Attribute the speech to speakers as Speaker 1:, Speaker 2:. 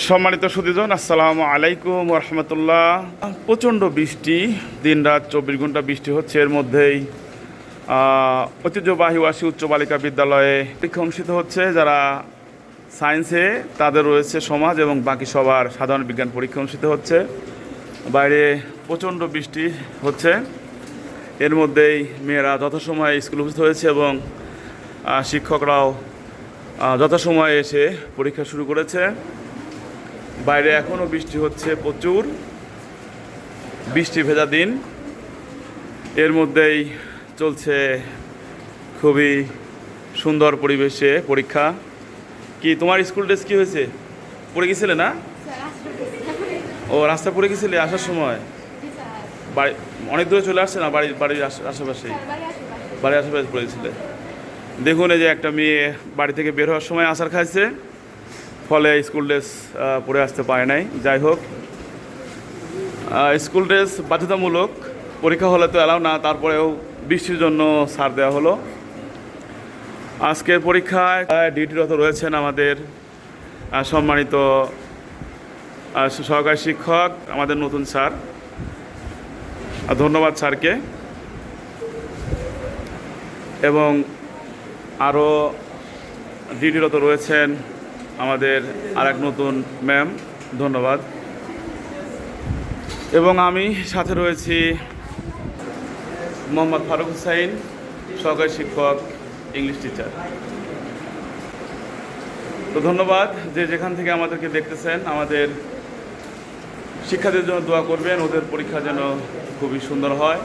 Speaker 1: সম্মানিত সুধীজন, আসসালামু আলাইকুম রহমতুল্লাহ। প্রচণ্ড বৃষ্টি, দিন রাত 24 ঘন্টা বৃষ্টি হচ্ছে। এর মধ্যেই ঐতিহ্যবাহী ওয়াসী উচ্চ বালিকা বিদ্যালয়ে পরীক্ষা অনুষ্ঠিত হচ্ছে। যারা সায়েন্সে তাদের রয়েছে সমাজ এবং বাকি সবার সাধারণ বিজ্ঞান পরীক্ষা অনুষ্ঠিত হচ্ছে। বাইরে প্রচণ্ড বৃষ্টি হচ্ছে। এর মধ্যেই মেয়েরা যথাসময়ে স্কুলে উপস্থিত হয়েছে এবং শিক্ষকরাও যথাসময়ে এসে পরীক্ষা শুরু করেছে। বাইরে এখনও বৃষ্টি হচ্ছে, প্রচুর বৃষ্টি ভেজা দিন। এর মধ্যেই চলছে খুবই সুন্দর পরিবেশে পরীক্ষা। কি তোমার স্কুল ড্রেস কী হয়েছে? পড়ে গেছিলে না? ও রাস্তা পড়ে গেছিলে আসার সময়? বাড়ি অনেক দূরে চলে আসছে না? বাড়ির আশেপাশেই, বাড়ির আশেপাশে পড়েছিলে। দেখুন, এই যে একটা মেয়ে বাড়ি থেকে বের হওয়ার সময় আছাড় খাইছে, ফলে স্কুল ড্রেস পরে আসতে পারে নাই। যাই হোক, স্কুল ড্রেস বাধ্যতামূলক, পরীক্ষা হলে তো এলাও না, তারপরেও বৃষ্টির জন্য ছাড় দেওয়া হলো। আজকের পরীক্ষায় ডিউটিরত রয়েছেন আমাদের সম্মানিত সহকারী শিক্ষক, আমাদের নতুন স্যার। ধন্যবাদ স্যারকে। এবং আরও ডিউটিরত রয়েছেন আমাদের আরেক নতুন ম্যাম, ধন্যবাদ। এবং আমি সাথে রয়েছি মোহাম্মদ ফারুক হুসাইন, সহকারী শিক্ষক, ইংলিশ টিচার। তো ধন্যবাদ যে যেখান থেকে আমাদেরকে দেখতেছেন। আমাদের শিক্ষার্থীদের জন্য দোয়া করবেন, ওদের পরীক্ষা যেন খুবই সুন্দর হয়।